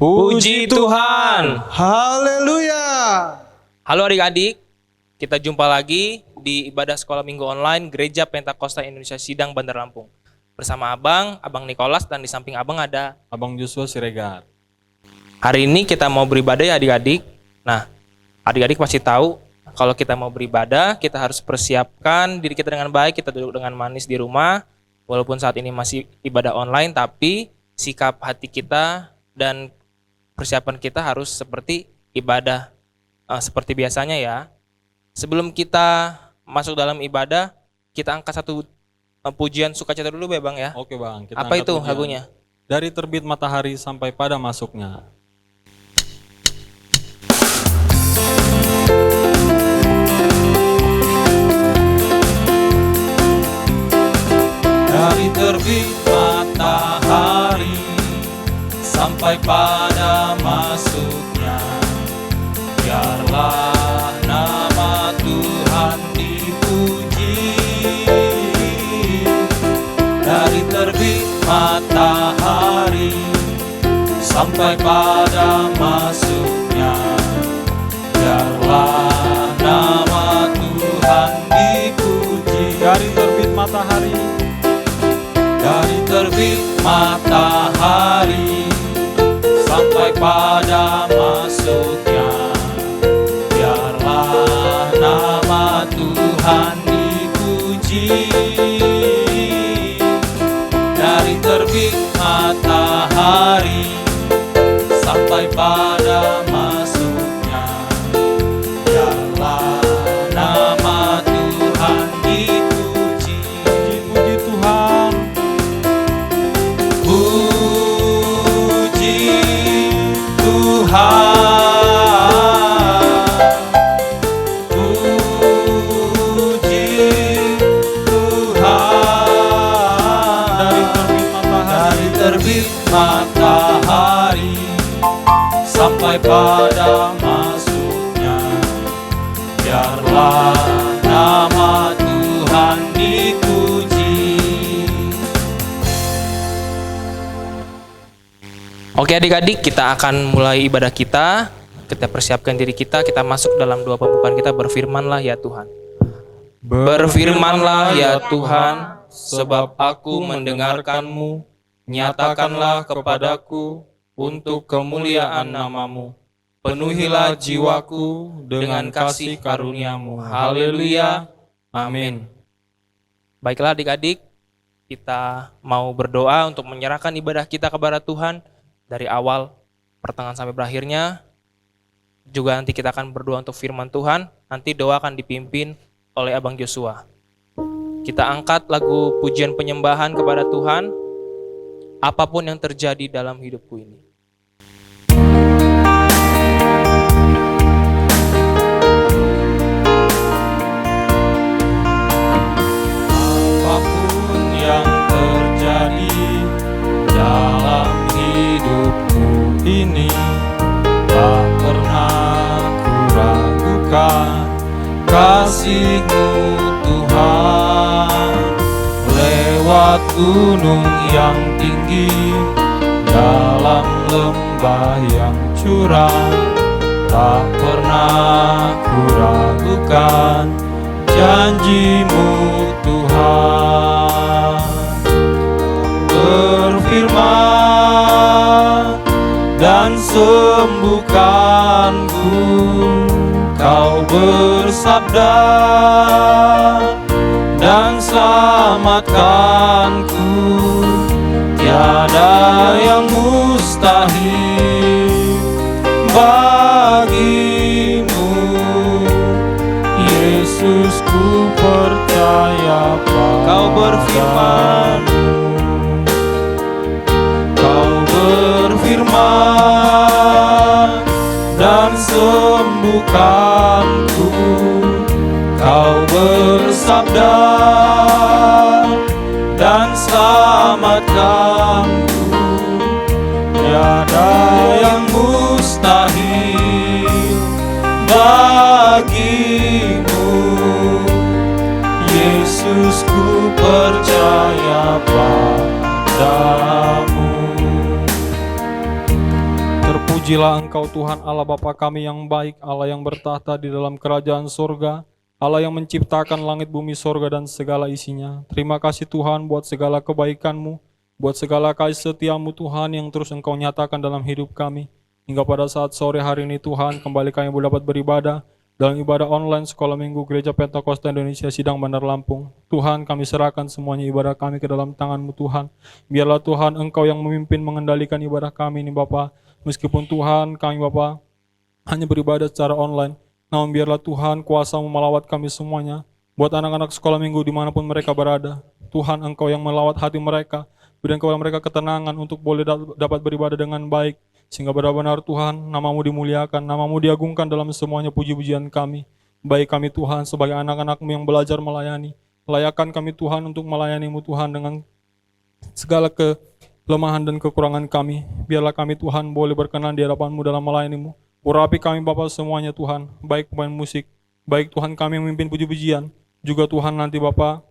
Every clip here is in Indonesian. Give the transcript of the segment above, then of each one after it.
Puji Tuhan. Haleluya. Halo adik-adik, kita jumpa lagi di ibadah sekolah minggu online Gereja Pentakosta Indonesia Sidang Bandar Lampung. Bersama Abang Nikolas, dan di samping Abang ada Abang Joshua Siregar. Hari ini kita mau beribadah ya adik-adik. Nah, adik-adik pasti tahu kalau kita mau beribadah, kita harus persiapkan diri kita dengan baik, kita duduk dengan manis di rumah. Walaupun saat ini masih ibadah online, tapi sikap hati kita dan persiapan kita harus seperti ibadah seperti biasanya ya. Sebelum kita masuk dalam ibadah, kita angkat satu pujian sukacita dulu ya Bang ya. Oke Bang, kita Apa angkat itu pujian. lagunya? Dari terbit matahari sampai pada masuknya. Dari terbit matahari sampai pada masuknya, biarlah nama Tuhan dipuji. Dari terbit matahari sampai pada masuknya, biarlah nama Tuhan dipuji. Dari terbit matahari, dari terbit matahari sampai pada masuknya, biarlah nama Tuhan dipuji. Dari terbit matahari sampai pada masuknya, biarlah nama Tuhan dipuji. Puji Tuhan. Puji Tuhan. Puji Tuhan. Dari terbit matahari sampai pada masuknya, biarlah nama Tuhan dipuji. Oke adik-adik, kita akan mulai ibadah kita. Kita persiapkan diri kita masuk dalam doa pembukaan kita. Berfirmanlah ya Tuhan. Berfirmanlah ya Tuhan, sebab aku mendengarkan-Mu. Nyatakanlah kepadaku untuk kemuliaan nama-Mu. Penuhilah jiwaku dengan kasih karunia-Mu. Haleluya. Amin. Baiklah adik-adik, kita mau berdoa untuk menyerahkan ibadah kita kepada Tuhan. Dari awal, pertengahan sampai berakhirnya. Juga nanti kita akan berdoa untuk firman Tuhan. Nanti doa akan dipimpin oleh Abang Joshua. Kita angkat lagu pujian penyembahan kepada Tuhan. Apapun yang terjadi dalam hidupku ini. Apapun yang terjadi dalam hidupku ini, tak pernah ku ragukan kasih-Mu Tuhan. Lewat gunung yang tinggi, dalam lembah yang curam, tak pernah ku ragukan janji-Mu Tuhan. Berfirman dan sembuhkan-Ku, Kau bersabda dan selamatkan-Ku. Tiada yang mustahil bagi-Mu, Yesus, ku percaya padamu. Kau berfirman, Kau berfirman dan sembuhkan-Ku. Kau bersabda dan selamatkan-Ku. Tiada yang mustahil bagi-Mu, Yesus, ku percaya padamu. Terpujilah Engkau Tuhan Allah Bapa kami yang baik, Allah yang bertahta di dalam kerajaan surga, Allah yang menciptakan langit bumi surga dan segala isinya. Terima kasih Tuhan buat segala kebaikan-Mu, buat segala kasih setia-Mu Tuhan yang terus Engkau nyatakan dalam hidup kami. Hingga pada saat sore hari ini Tuhan, kembali kami dapat beribadah dalam ibadah online Sekolah Minggu Gereja Pentakosta Indonesia Sidang Bandar Lampung. Tuhan, kami serahkan semuanya ibadah kami ke dalam tangan-Mu Tuhan. Biarlah Tuhan Engkau yang memimpin mengendalikan ibadah kami ini Bapa. Meskipun Tuhan kami Bapa hanya beribadah secara online, namun biarlah Tuhan kuasa melawat kami semuanya. Buat anak-anak sekolah minggu dimanapun mereka berada, Tuhan Engkau yang melawat hati mereka, berikan kepada mereka ketenangan untuk boleh dapat beribadah dengan baik, sehingga benar-benar Tuhan nama-Mu dimuliakan, nama-Mu diagungkan dalam semuanya puji-pujian kami. Baik kami Tuhan sebagai anak-anak-Mu yang belajar melayani, layakan kami Tuhan untuk melayani-Mu Tuhan dengan segala kelemahan dan kekurangan kami. Biarlah kami Tuhan boleh berkenan di hadapan-Mu dalam melayani-Mu. Urapi kami Bapa semuanya Tuhan, baik pemain musik, baik Tuhan kami yang memimpin puji-pujian, juga Tuhan nanti Bapa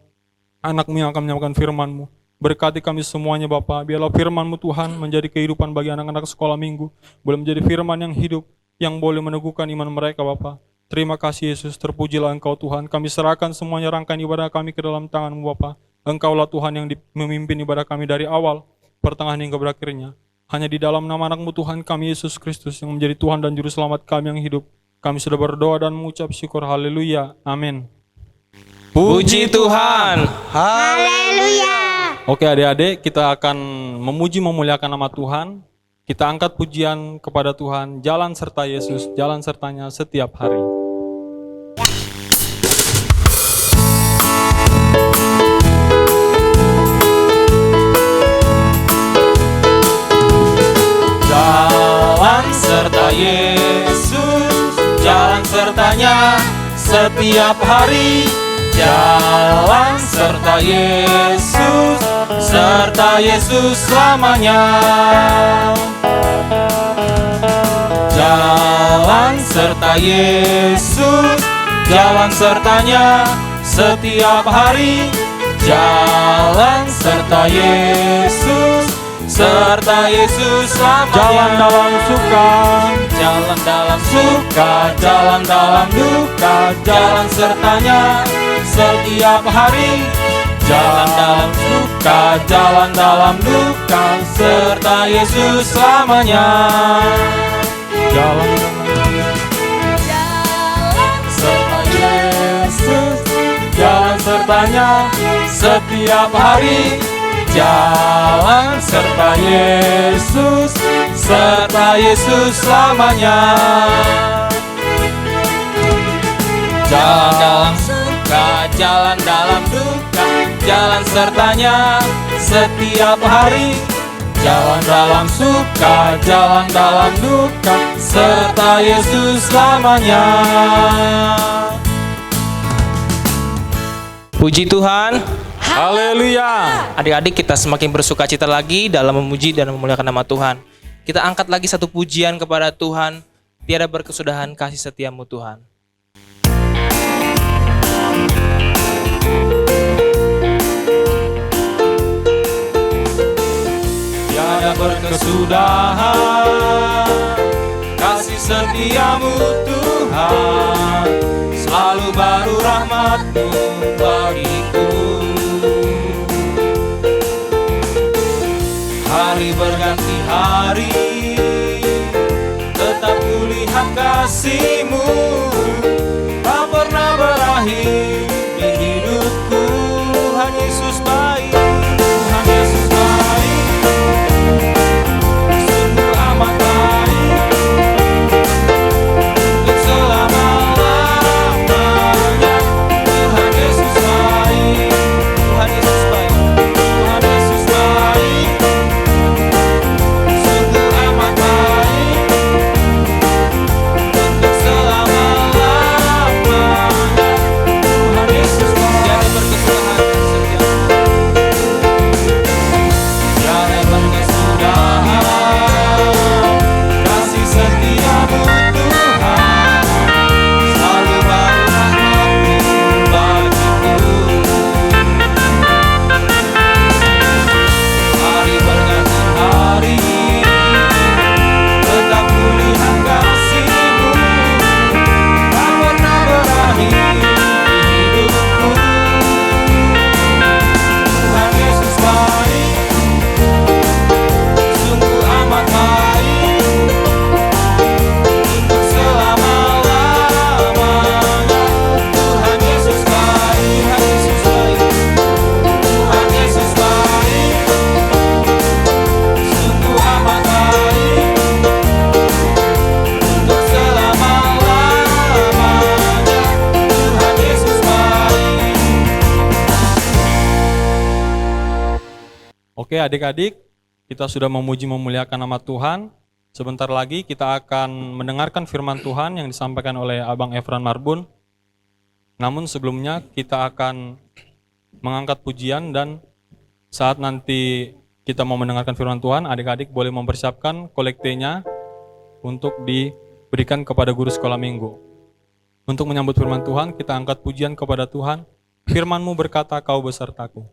anak-Mu yang akan menyampaikan firman-Mu. Berkati kami semuanya Bapa, biarlah firman-Mu Tuhan menjadi kehidupan bagi anak-anak sekolah minggu, boleh menjadi firman yang hidup, yang boleh meneguhkan iman mereka Bapa. Terima kasih Yesus, terpujilah Engkau Tuhan. Kami serahkan semuanya rangkaian ibadah kami ke dalam tangan-Mu Bapa. Engkaulah Tuhan yang memimpin ibadah kami dari awal, pertengahan hingga berakhirnya. Hanya di dalam nama anak-Mu Tuhan kami Yesus Kristus yang menjadi Tuhan dan Juru Selamat kami yang hidup, kami sudah berdoa dan mengucap syukur. Haleluya, amin. Puji Tuhan. Haleluya. Oke adik-adik, kita akan memuji memuliakan nama Tuhan. Kita angkat pujian kepada Tuhan, jalan serta Yesus, jalan sertanya setiap hari. Jalan serta Yesus, jalan sertanya setiap hari. Jalan serta Yesus, serta Yesus selamanya. Jalan serta Yesus, jalan sertanya setiap hari. Jalan serta Yesus, serta Yesus selamanya. Jalan dalam suka, jalan dalam suka, jalan dalam duka, jalan sertanya setiap hari. Jalan dalam suka, jalan dalam duka, serta Yesus selamanya. jalan Serta Yesus, jalan sertanya setiap hari. Jalan serta Yesus, serta Yesus selamanya. Jalan dalam suka, jalan dalam duka, jalan sertanya setiap hari. Jalan dalam suka, jalan dalam duka, serta Yesus selamanya. Puji Tuhan. haleluya. Adik-adik, kita semakin bersuka cita lagi dalam memuji dan memuliakan nama Tuhan. Kita angkat lagi satu pujian kepada Tuhan. Tiada berkesudahan kasih setiamu Tuhan. Tiada berkesudahan kasih setiamu Tuhan. Selalu baru rahmat-Mu bagiku. Hari berganti hari, tetap kulihat kasih-Mu, tak pernah berakhir di hidupku. Tuhan Yesus baik, Tuhan Yesus baik, sungguh amat baik, untuk selama-lamanya. Tuhan Yesus Oke adik-adik, kita sudah memuji memuliakan nama Tuhan. Sebentar lagi kita akan mendengarkan firman Tuhan yang disampaikan oleh Abang Efran Marbun. Namun sebelumnya kita akan mengangkat pujian, dan saat nanti kita mau mendengarkan firman Tuhan, adik-adik boleh mempersiapkan kolektenya untuk diberikan kepada guru sekolah minggu. Untuk menyambut firman Tuhan, kita angkat pujian kepada Tuhan. Firman-Mu berkata, Kau besertaku.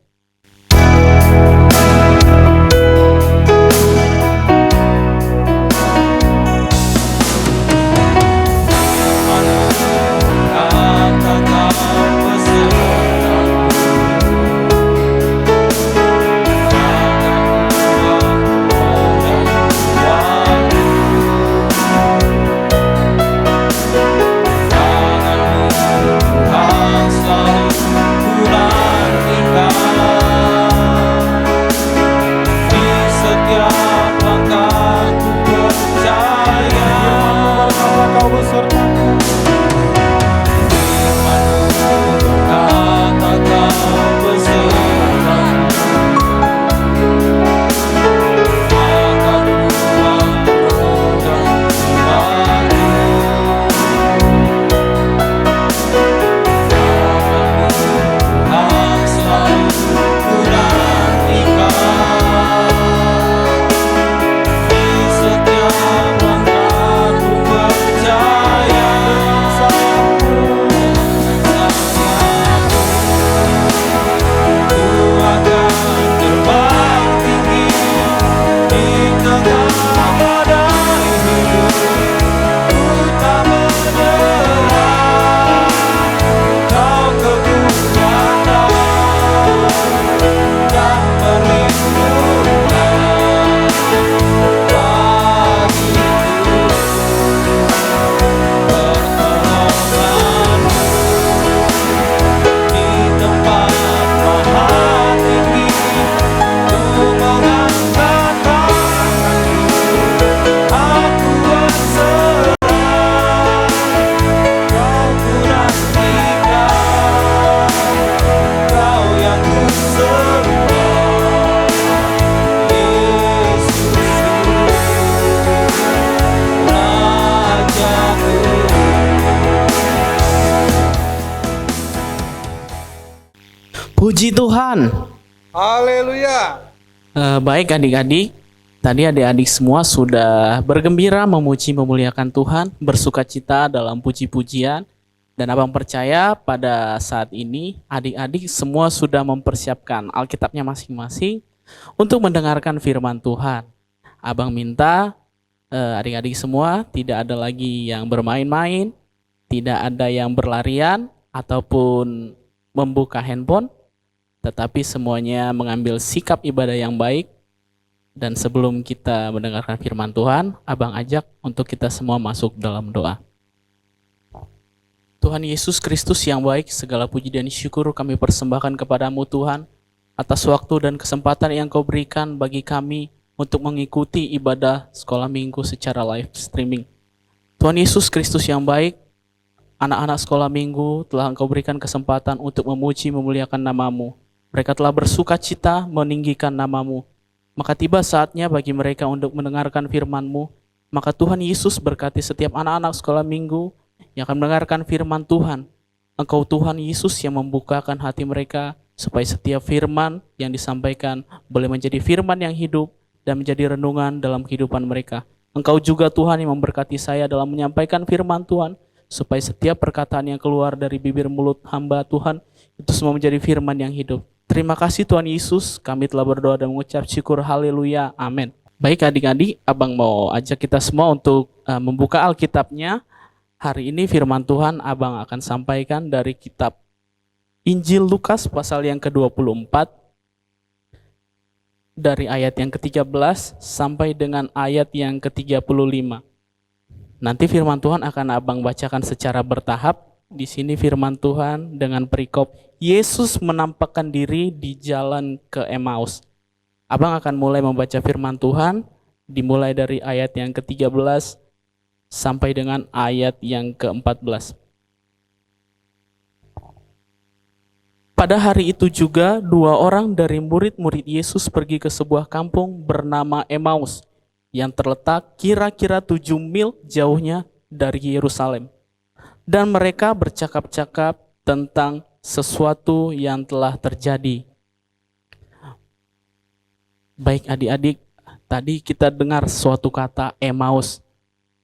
Puji Tuhan. Haleluya. Baik adik-adik, tadi adik-adik semua sudah bergembira memuji memuliakan Tuhan, bersukacita dalam puji-pujian. Dan abang percaya pada saat ini adik-adik semua sudah mempersiapkan Alkitabnya masing-masing untuk mendengarkan firman Tuhan. Abang minta adik-adik semua tidak ada lagi yang bermain-main, tidak ada yang berlarian ataupun membuka handphone, tetapi semuanya mengambil sikap ibadah yang baik. Dan sebelum kita mendengarkan firman Tuhan, abang ajak untuk kita semua masuk dalam doa. Tuhan Yesus Kristus yang baik, segala puji dan syukur kami persembahkan kepadamu Tuhan, atas waktu dan kesempatan yang Kau berikan bagi kami untuk mengikuti ibadah sekolah minggu secara live streaming. Tuhan Yesus Kristus yang baik, anak-anak sekolah minggu telah Engkau berikan kesempatan untuk memuji memuliakan nama-Mu. Mereka telah bersukacita meninggikan nama-Mu. Maka tiba saatnya bagi mereka untuk mendengarkan firman-Mu. Maka Tuhan Yesus berkati setiap anak-anak sekolah minggu yang akan mendengarkan firman Tuhan. Engkau Tuhan Yesus yang membukakan hati mereka supaya setiap firman yang disampaikan boleh menjadi firman yang hidup dan menjadi renungan dalam kehidupan mereka. Engkau juga Tuhan yang memberkati saya dalam menyampaikan firman Tuhan, supaya setiap perkataan yang keluar dari bibir mulut hamba Tuhan itu semua menjadi firman yang hidup. Terima kasih Tuhan Yesus, kami telah berdoa dan mengucap syukur, haleluya, amin. Baik adik-adik, abang mau ajak kita semua untuk membuka Alkitabnya. Hari ini firman Tuhan abang akan sampaikan dari kitab Injil Lukas pasal yang ke-24, dari ayat yang ke-13 sampai dengan ayat yang ke-35. Nanti firman Tuhan akan abang bacakan secara bertahap. Di sini firman Tuhan dengan perikop Yesus menampakkan diri di jalan ke Emmaus. Abang akan mulai membaca firman Tuhan dimulai dari ayat yang ke-13 sampai dengan ayat yang ke-14. Pada hari itu juga 2 orang dari murid-murid Yesus pergi ke sebuah kampung bernama Emmaus yang terletak kira-kira 7 mil jauhnya dari Yerusalem. Dan mereka bercakap-cakap tentang sesuatu yang telah terjadi. Baik adik-adik, tadi kita dengar suatu kata Emmaus.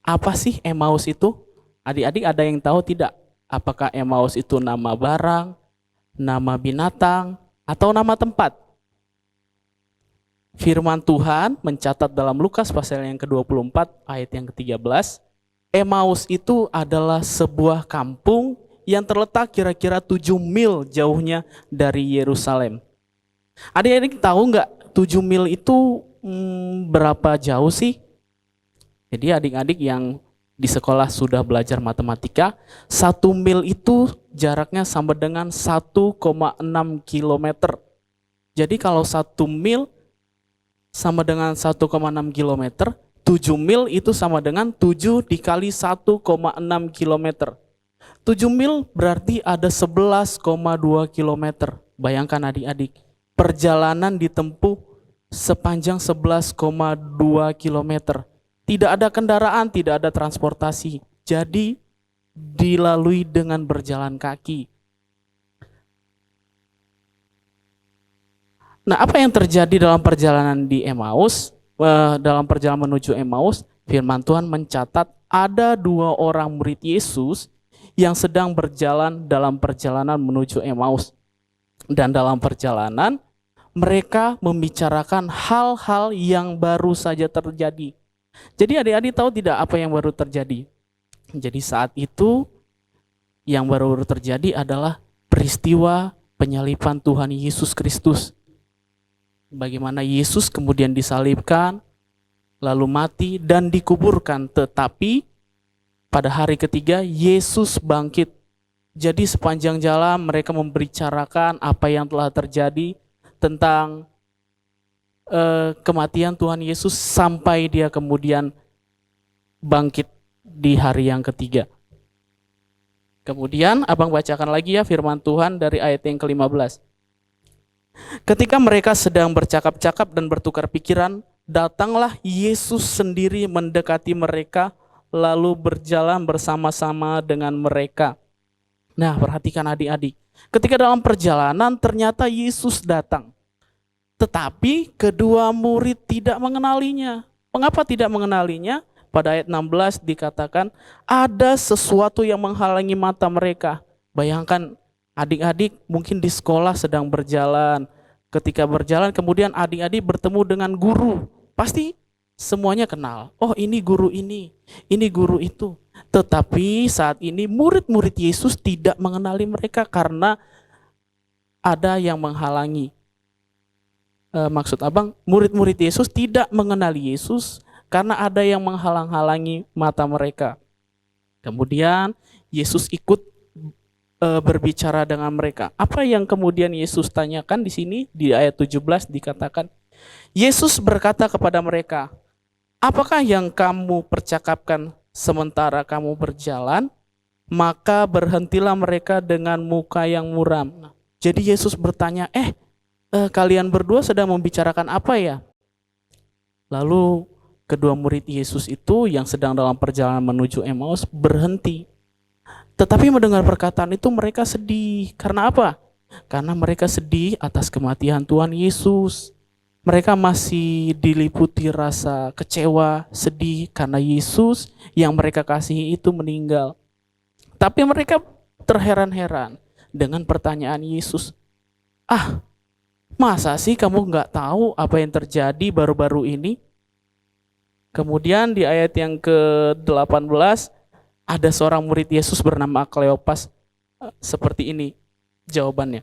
Apa sih Emmaus itu? Adik-adik ada yang tahu tidak? Apakah Emmaus itu nama barang, nama binatang, atau nama tempat? Firman Tuhan mencatat dalam Lukas pasal yang ke-24 ayat yang ke-13, Emmaus itu adalah sebuah kampung yang terletak kira-kira 7 mil jauhnya dari Yerusalem. Adik-adik tahu nggak 7 mil itu berapa jauh sih? Jadi adik-adik yang di sekolah sudah belajar matematika, 1 mil itu jaraknya sama dengan 1,6 kilometer. Jadi kalau 1 mil sama dengan 1,6 kilometer, 7 mil itu sama dengan 7 dikali 1,6 kilometer. 7 mil berarti ada 11,2 kilometer. Bayangkan adik-adik, perjalanan ditempuh sepanjang 11,2 kilometer. Tidak ada kendaraan, tidak ada transportasi. Jadi dilalui dengan berjalan kaki. Nah, apa yang terjadi dalam perjalanan di Emmaus? Dalam perjalanan menuju Emmaus, firman Tuhan mencatat ada 2 orang murid Yesus yang sedang berjalan dalam perjalanan menuju Emmaus. Dan dalam perjalanan, mereka membicarakan hal-hal yang baru saja terjadi. Jadi adik-adik tahu tidak apa yang baru terjadi? Jadi saat itu yang baru terjadi adalah peristiwa penyaliban Tuhan Yesus Kristus. Bagaimana Yesus kemudian disalibkan, lalu mati dan dikuburkan. Tetapi pada hari ketiga Yesus bangkit. Jadi sepanjang jalan mereka membicarakan apa yang telah terjadi tentang kematian Tuhan Yesus sampai dia kemudian bangkit di hari yang ketiga. Kemudian abang bacakan lagi ya firman Tuhan dari ayat yang ke-15. Ketika mereka sedang bercakap-cakap dan bertukar pikiran, datanglah Yesus sendiri mendekati mereka lalu berjalan bersama-sama dengan mereka. Nah, perhatikan adik-adik. Ketika dalam perjalanan ternyata Yesus datang. Tetapi kedua murid tidak mengenalinya. Mengapa tidak mengenalinya? Pada ayat 16 dikatakan ada sesuatu yang menghalangi mata mereka. Bayangkan adik-adik mungkin di sekolah sedang berjalan. Ketika berjalan kemudian adik-adik bertemu dengan guru. Pasti semuanya kenal. Oh, ini guru ini guru itu. Tetapi saat ini murid-murid Yesus tidak mengenali mereka karena ada yang menghalangi. Maksud abang, murid-murid Yesus tidak mengenali Yesus karena ada yang menghalang-halangi mata mereka. Kemudian Yesus ikut berbicara dengan mereka. Apa yang kemudian Yesus tanyakan di sini di ayat 17 dikatakan, Yesus berkata kepada mereka, apakah yang kamu percakapkan sementara kamu berjalan? Maka berhentilah mereka dengan muka yang muram. Jadi Yesus bertanya, kalian berdua sedang membicarakan apa ya? Lalu kedua murid Yesus itu yang sedang dalam perjalanan menuju Emmaus berhenti. Tetapi mendengar perkataan itu mereka sedih. Karena apa? Karena mereka sedih atas kematian Tuhan Yesus. Mereka masih diliputi rasa kecewa, sedih karena Yesus yang mereka kasihi itu meninggal. Tapi mereka terheran-heran dengan pertanyaan Yesus. Masa sih kamu nggak tahu apa yang terjadi baru-baru ini? Kemudian di ayat yang ke-18 ada seorang murid Yesus bernama Kleopas. Seperti ini jawabannya.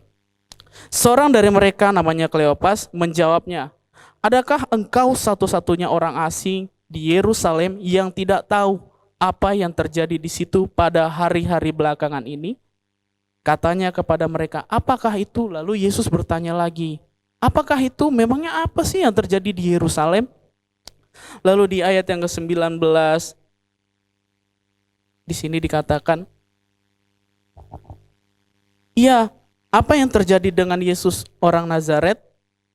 Seorang dari mereka namanya Kleopas menjawabnya, adakah engkau satu-satunya orang asing di Yerusalem yang tidak tahu apa yang terjadi di situ pada hari-hari belakangan ini? Katanya kepada mereka, apakah itu? Lalu Yesus bertanya lagi, apakah itu? Memangnya apa sih yang terjadi di Yerusalem? Lalu di ayat yang ke-19, di sini dikatakan, iya, Apa yang terjadi dengan Yesus orang Nazaret?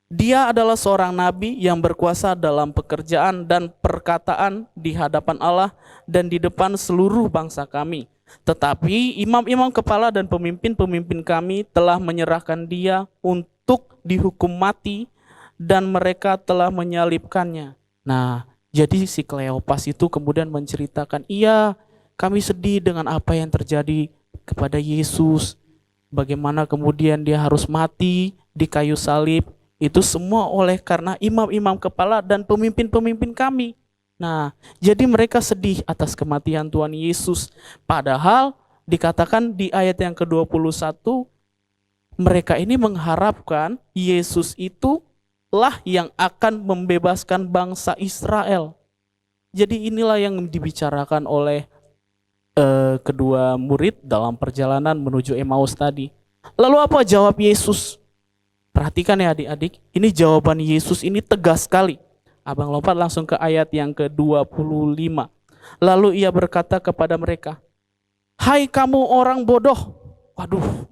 Dia adalah seorang nabi yang berkuasa dalam pekerjaan dan perkataan di hadapan Allah dan di depan seluruh bangsa kami. Tetapi imam-imam kepala dan pemimpin-pemimpin kami telah menyerahkan dia untuk dihukum mati dan mereka telah menyalibkannya. Nah, jadi si Kleopas itu kemudian menceritakan, iya, kami sedih dengan apa yang terjadi kepada Yesus. Bagaimana kemudian dia harus mati di kayu salib. Itu semua oleh karena imam-imam kepala dan pemimpin-pemimpin kami. Nah, jadi mereka sedih atas kematian Tuhan Yesus. Padahal dikatakan di ayat yang ke-21, mereka ini mengharapkan Yesus itu lah yang akan membebaskan bangsa Israel. Jadi inilah yang dibicarakan oleh kedua murid dalam perjalanan menuju Emmaus tadi. Lalu apa jawab Yesus? Perhatikan ya adik-adik, ini jawaban Yesus ini tegas sekali. Abang lompat langsung ke ayat yang ke-25. Lalu ia berkata kepada mereka, "Hai kamu orang bodoh." Waduh,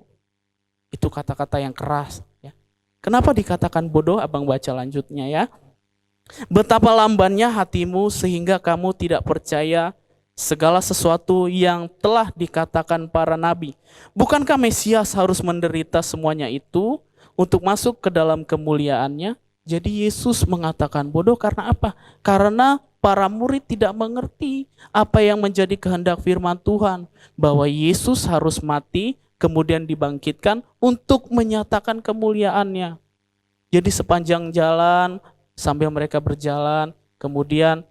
itu kata-kata yang keras. Ya. Kenapa dikatakan bodoh? Abang baca lanjutnya ya. "Betapa lambannya hatimu sehingga kamu tidak percaya segala sesuatu yang telah dikatakan para nabi. Bukankah Mesias harus menderita semuanya itu untuk masuk ke dalam kemuliaannya?" Jadi Yesus mengatakan bodoh karena apa? Karena para murid tidak mengerti apa yang menjadi kehendak firman Tuhan. Bahwa Yesus harus mati, kemudian dibangkitkan untuk menyatakan kemuliaannya. Jadi sepanjang jalan, sambil mereka berjalan, kemudian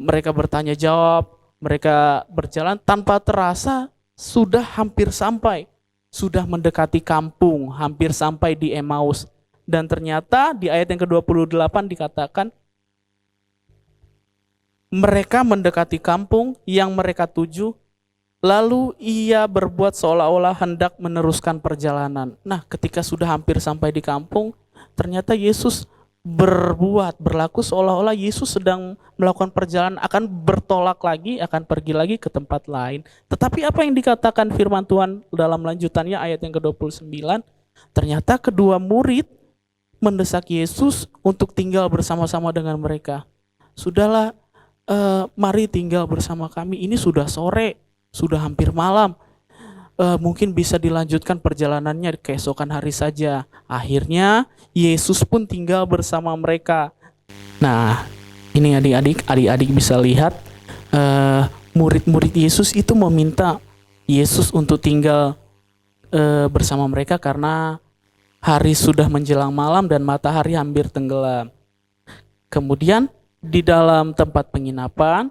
mereka bertanya jawab, mereka berjalan tanpa terasa sudah hampir sampai. Sudah mendekati kampung, hampir sampai di Emmaus. Dan ternyata di ayat yang ke-28 dikatakan, mereka mendekati kampung yang mereka tuju, lalu ia berbuat seolah-olah hendak meneruskan perjalanan. Nah, ketika sudah hampir sampai di kampung, ternyata Yesus berlaku seolah-olah Yesus sedang melakukan perjalanan, akan bertolak lagi, akan pergi lagi ke tempat lain. Tetapi apa yang dikatakan firman Tuhan dalam lanjutannya ayat yang ke-29, ternyata kedua murid mendesak Yesus untuk tinggal bersama-sama dengan mereka. Sudahlah, mari tinggal bersama kami. Ini sudah sore, sudah hampir malam. Mungkin bisa dilanjutkan perjalanannya keesokan hari saja. Akhirnya Yesus pun tinggal bersama mereka. Nah, ini adik-adik bisa lihat murid-murid Yesus itu meminta Yesus untuk tinggal bersama mereka karena hari sudah menjelang malam dan matahari hampir tenggelam. Kemudian di dalam tempat penginapan,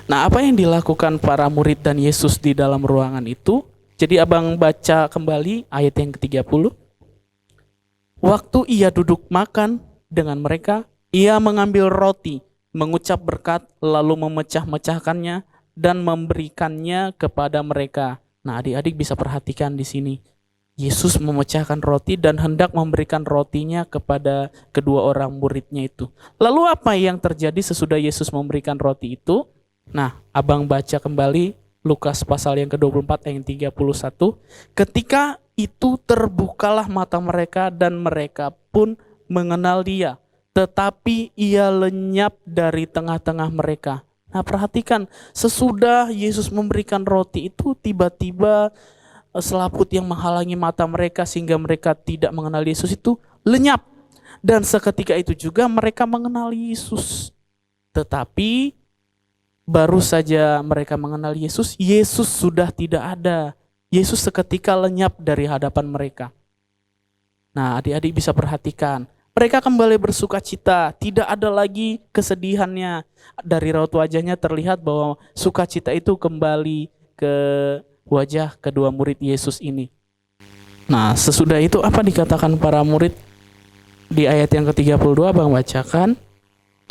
nah apa yang dilakukan para murid dan Yesus di dalam ruangan itu? Jadi abang baca kembali ayat yang ke-30. Waktu ia duduk makan dengan mereka, ia mengambil roti, mengucap berkat, lalu memecah-mecahkannya dan memberikannya kepada mereka. Nah, adik-adik bisa perhatikan di sini. Yesus memecahkan roti dan hendak memberikan rotinya kepada kedua orang muridnya itu. Lalu apa yang terjadi sesudah Yesus memberikan roti itu? Nah, abang baca kembali Lukas pasal yang ke-24 ayat 31. Ketika itu terbukalah mata mereka dan mereka pun mengenal dia. Tetapi ia lenyap dari tengah-tengah mereka. Nah, perhatikan, sesudah Yesus memberikan roti itu tiba-tiba selaput yang menghalangi mata mereka sehingga mereka tidak mengenal Yesus itu lenyap. Dan seketika itu juga mereka mengenal Yesus. Tetapi baru saja mereka mengenal Yesus, Yesus sudah tidak ada. Yesus seketika lenyap dari hadapan mereka. Nah, adik-adik bisa perhatikan, mereka kembali bersuka cita, tidak ada lagi kesedihannya. Dari raut wajahnya terlihat bahwa sukacita itu kembali ke wajah kedua murid Yesus ini. Nah, sesudah itu apa dikatakan para murid? Di ayat yang ke-32 abang bacakan.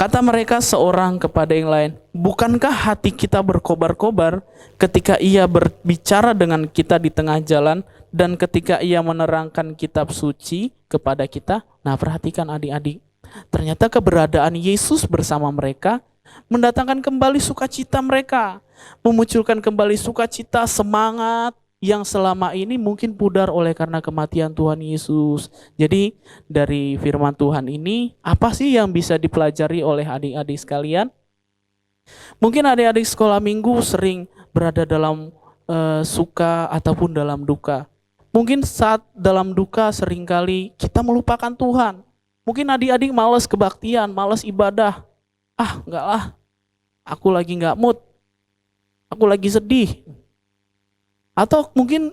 Kata mereka seorang kepada yang lain, "Bukankah hati kita berkobar-kobar ketika ia berbicara dengan kita di tengah jalan dan ketika ia menerangkan kitab suci kepada kita?" Nah, perhatikan adik-adik. Ternyata keberadaan Yesus bersama mereka mendatangkan kembali sukacita mereka, memunculkan kembali sukacita, semangat, yang selama ini mungkin pudar oleh karena kematian Tuhan Yesus. Jadi dari firman Tuhan ini, apa sih yang bisa dipelajari oleh adik-adik sekalian? Mungkin adik-adik sekolah minggu sering berada dalam suka ataupun dalam duka. Mungkin saat dalam duka seringkali kita melupakan Tuhan. Mungkin adik-adik malas kebaktian, malas ibadah. Enggak lah, aku lagi enggak mood, aku lagi sedih. Atau mungkin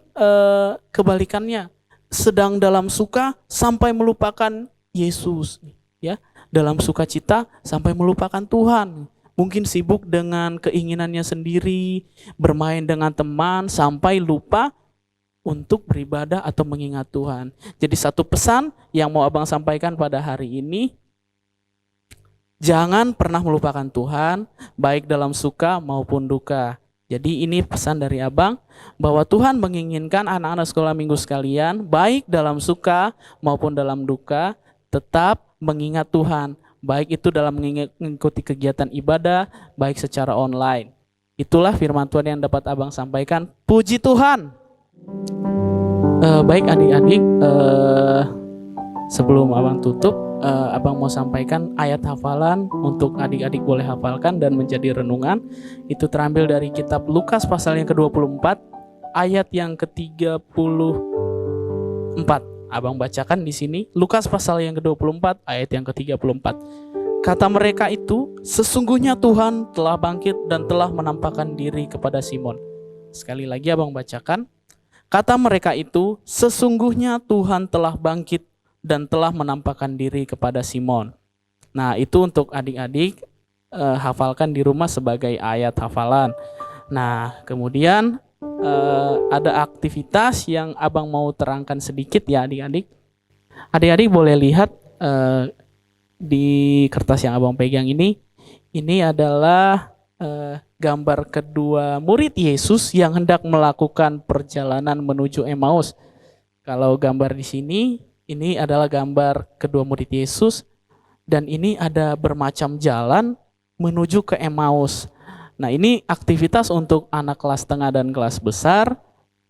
kebalikannya, sedang dalam suka sampai melupakan Yesus, ya, dalam sukacita sampai melupakan Tuhan. Mungkin sibuk dengan keinginannya sendiri, bermain dengan teman sampai lupa untuk beribadah atau mengingat Tuhan. Jadi satu pesan yang mau abang sampaikan pada hari ini, jangan pernah melupakan Tuhan, baik dalam suka maupun duka. Jadi ini pesan dari abang, bahwa Tuhan menginginkan anak-anak sekolah minggu sekalian, baik dalam suka maupun dalam duka, tetap mengingat Tuhan. Baik itu dalam mengikuti kegiatan ibadah, baik secara online. Itulah firman Tuhan yang dapat abang sampaikan. Puji Tuhan. Baik adik-adik, sebelum abang tutup, abang mau sampaikan ayat hafalan untuk adik-adik boleh hafalkan dan menjadi renungan. Itu terambil dari kitab Lukas pasal yang ke-24 ayat yang ke-34. Abang bacakan di sini Lukas pasal yang ke-24 ayat yang ke-34. Kata mereka itu, sesungguhnya Tuhan telah bangkit dan telah menampakkan diri kepada Simon. Sekali lagi abang bacakan. Kata mereka itu, sesungguhnya Tuhan telah bangkit dan telah menampakkan diri kepada Simon. Nah, itu untuk adik-adik hafalkan di rumah sebagai ayat hafalan. Nah, kemudian ada aktivitas yang abang mau terangkan sedikit ya adik-adik. Adik-adik boleh lihat di kertas yang abang pegang ini. Ini adalah gambar kedua murid Yesus yang hendak melakukan perjalanan menuju Emmaus. Kalau gambar di sini, ini adalah gambar kedua murid Yesus, dan ini ada bermacam jalan menuju ke Emmaus. Nah, ini aktivitas untuk anak kelas tengah dan kelas besar.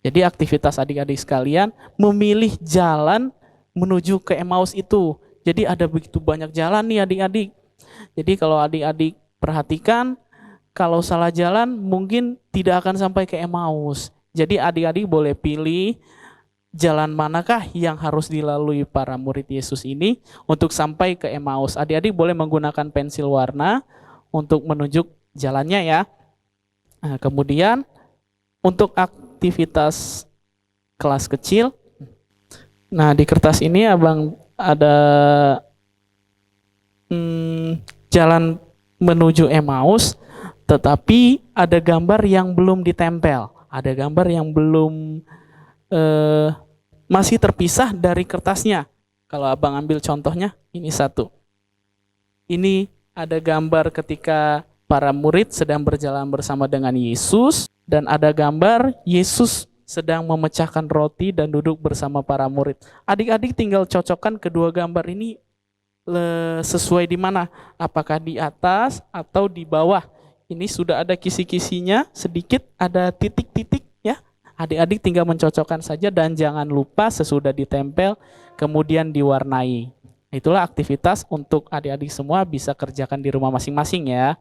Jadi aktivitas adik-adik sekalian memilih jalan menuju ke Emmaus itu. Jadi ada begitu banyak jalan nih adik-adik. Jadi kalau adik-adik perhatikan, kalau salah jalan mungkin tidak akan sampai ke Emmaus. Jadi adik-adik boleh pilih jalan manakah yang harus dilalui para murid Yesus ini untuk sampai ke Emmaus. Adik-adik boleh menggunakan pensil warna untuk menunjuk jalannya ya. Nah, kemudian untuk aktivitas kelas kecil, nah di kertas ini abang ada jalan menuju Emmaus, tetapi ada gambar yang belum ditempel, ada gambar yang belum masih terpisah dari kertasnya. Kalau abang ambil contohnya, ini satu. Ini ada gambar ketika para murid sedang berjalan bersama dengan Yesus, dan ada gambar Yesus sedang memecahkan roti dan duduk bersama para murid. Adik-adik tinggal cocokkan kedua gambar ini sesuai di mana, apakah di atas atau di bawah. Ini sudah ada kisi-kisinya sedikit, ada titik-titik ya. Adik-adik tinggal mencocokkan saja dan jangan lupa sesudah ditempel kemudian diwarnai. Itulah aktivitas untuk adik-adik semua bisa kerjakan di rumah masing-masing ya.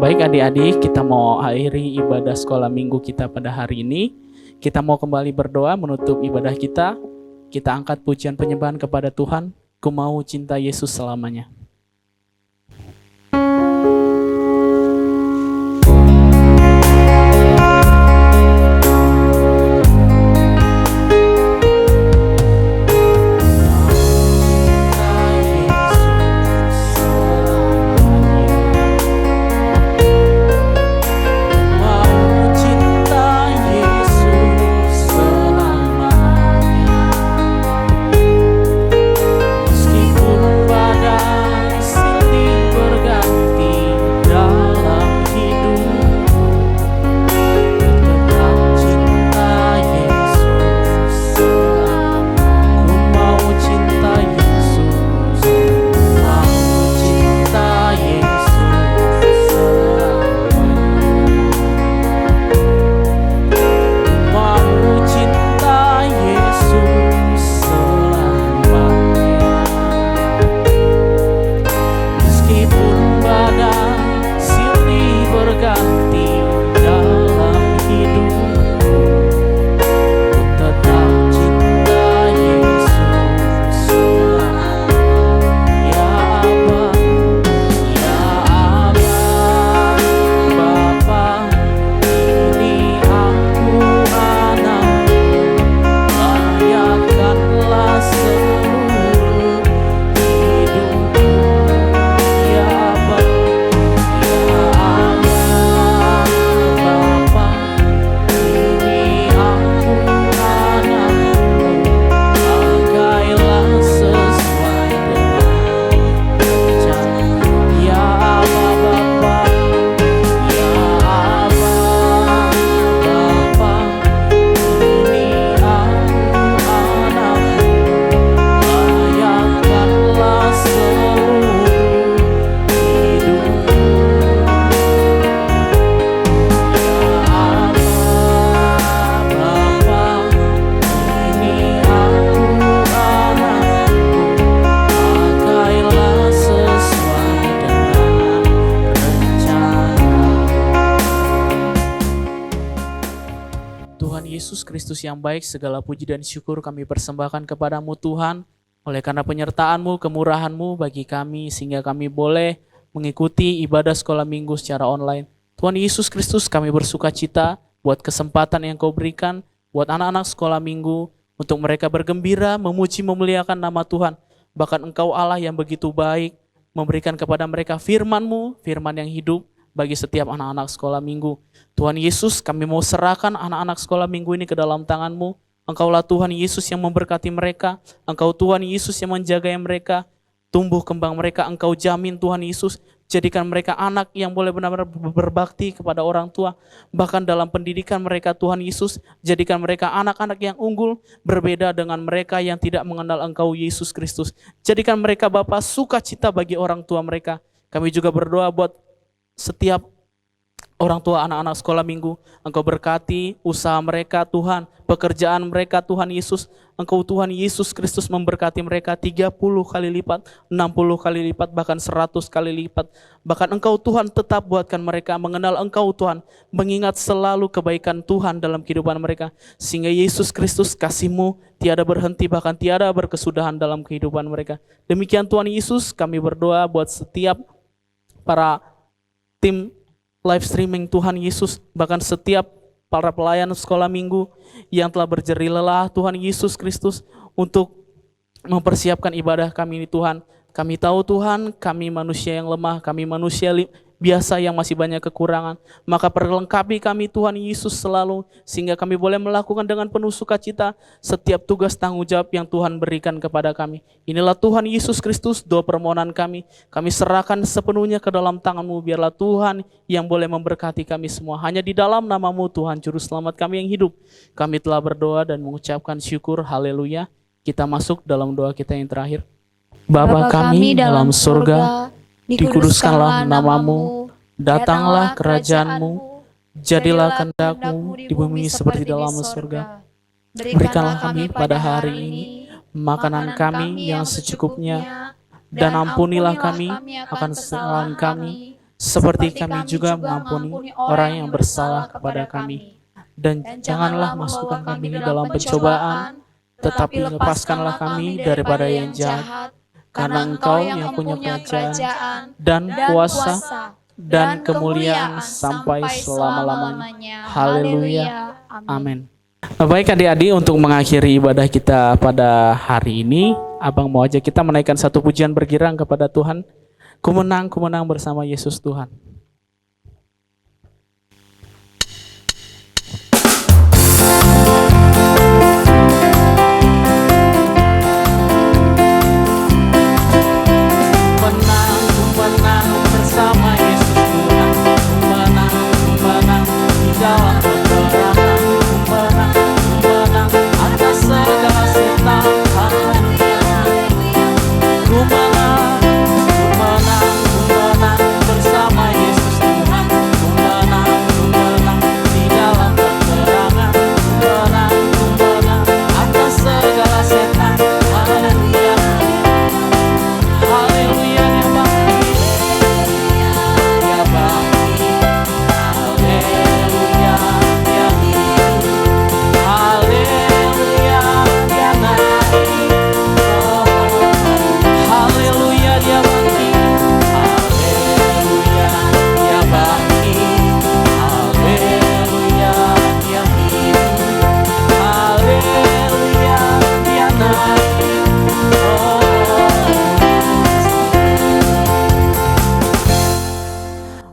Baik adik-adik, kita mau akhiri ibadah sekolah minggu kita pada hari ini. Kita mau kembali berdoa menutup ibadah kita. Kita angkat pujian penyembahan kepada Tuhan. Ku mau cinta Yesus selamanya. Meskipun badai Tuhan Yesus Kristus yang baik, segala puji dan syukur kami persembahkan kepadamu Tuhan, oleh karena penyertaan-Mu, kemurahan-Mu bagi kami, sehingga kami boleh mengikuti ibadah sekolah minggu secara online. Tuhan Yesus Kristus, kami bersuka cita buat kesempatan yang Kau berikan, buat anak-anak sekolah minggu, untuk mereka bergembira, memuji, memuliakan nama Tuhan. Bahkan Engkau Allah yang begitu baik, memberikan kepada mereka firman-Mu, firman yang hidup, bagi setiap anak-anak sekolah minggu. Tuhan Yesus, kami mau serahkan anak-anak sekolah minggu ini ke dalam tangan-Mu. Engkaulah Tuhan Yesus yang memberkati mereka. Engkau Tuhan Yesus yang menjaga mereka. Tumbuh kembang mereka Engkau jamin Tuhan Yesus. Jadikan mereka anak yang boleh benar-benar berbakti kepada orang tua. Bahkan dalam pendidikan mereka Tuhan Yesus, jadikan mereka anak-anak yang unggul, berbeda dengan mereka yang tidak mengenal Engkau Yesus Kristus. Jadikan mereka Bapa sukacita bagi orang tua mereka. Kami juga berdoa buat setiap orang tua anak-anak sekolah minggu. Engkau berkati usaha mereka Tuhan, pekerjaan mereka Tuhan Yesus. Engkau Tuhan Yesus Kristus memberkati mereka 30 kali lipat, 60 kali lipat, bahkan 100 kali lipat. Bahkan Engkau Tuhan tetap buatkan mereka mengenal Engkau Tuhan, mengingat selalu kebaikan Tuhan dalam kehidupan mereka. Sehingga Yesus Kristus kasih-Mu tiada berhenti, bahkan tiada berkesudahan dalam kehidupan mereka. Demikian Tuhan Yesus, kami berdoa buat setiap para tim live streaming Tuhan Yesus, bahkan setiap para pelayan sekolah minggu yang telah berjerih lelah Tuhan Yesus Kristus untuk mempersiapkan ibadah kami ini Tuhan. Kami tahu Tuhan, kami manusia yang lemah, kami manusia biasa yang masih banyak kekurangan. Maka perlengkapi kami Tuhan Yesus selalu, sehingga kami boleh melakukan dengan penuh sukacita setiap tugas tanggung jawab yang Tuhan berikan kepada kami. Inilah Tuhan Yesus Kristus, doa permohonan kami. Kami serahkan sepenuhnya ke dalam tangan-Mu. Biarlah Tuhan yang boleh memberkati kami semua. Hanya di dalam nama-Mu Tuhan, Juru Selamat kami yang hidup. Kami telah berdoa dan mengucapkan syukur. Haleluya. Kita masuk dalam doa kita yang terakhir. Bapa kami dalam surga, dikuduskanlah nama-Mu, datanglah kerajaan-Mu, jadilah kehendak-Mu di bumi seperti dalam surga. Berikanlah kami pada hari ini makanan kami yang secukupnya, dan ampunilah kami akan kesalahan kami, seperti kami juga mengampuni orang yang bersalah kepada kami. Dan janganlah masukkan kami dalam pencobaan, tetapi lepaskanlah kami daripada yang jahat. Karena Engkau yang punya kerajaan dan kuasa dan kemuliaan sampai selama-lamanya. Haleluya. Amin. Baik adik-adik, untuk mengakhiri ibadah kita pada hari ini, Abang mau ajak kita menaikkan satu pujian bergirang kepada Tuhan. Ku menang bersama Yesus Tuhan.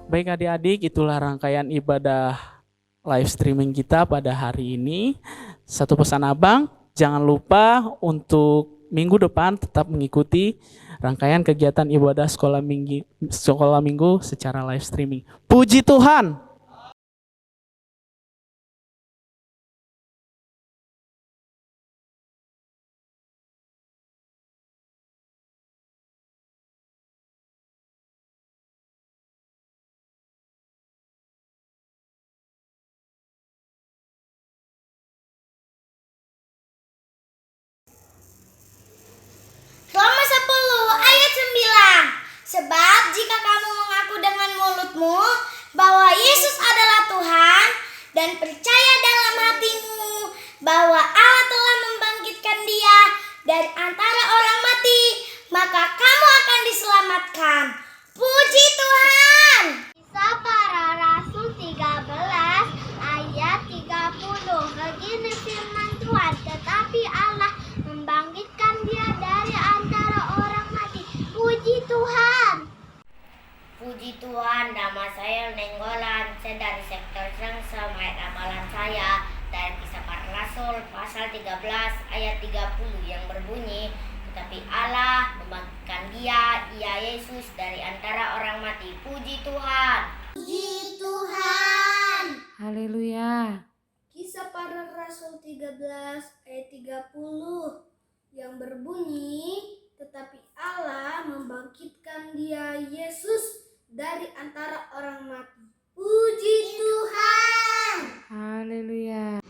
Baik adik-adik, itulah rangkaian ibadah live streaming kita pada hari ini. Satu pesan Abang, jangan lupa untuk minggu depan tetap mengikuti rangkaian kegiatan ibadah sekolah minggu secara live streaming. Puji Tuhan! Roma 10 ayat 9. Sebab jika kamu mengaku dengan mulutmu bahwa Yesus adalah Tuhan dan percaya dalam hatimu Ini firman Tuhan, tetapi Allah membangkitkan dia dari antara orang mati. Puji Tuhan. Puji Tuhan, nama saya Nenggolan. Saya dari sektor Sengsa. Ayat amalan saya dari Kisah Para Rasul pasal 13 ayat 30 yang berbunyi, tetapi Allah membangkitkan dia, Yesus, dari antara orang mati. Puji Tuhan. Puji Tuhan. Haleluya. Kisah Para Rasul 13 ayat 30 yang berbunyi, tetapi Allah membangkitkan dia, Yesus, dari antara orang mati. Puji Tuhan. Haleluya.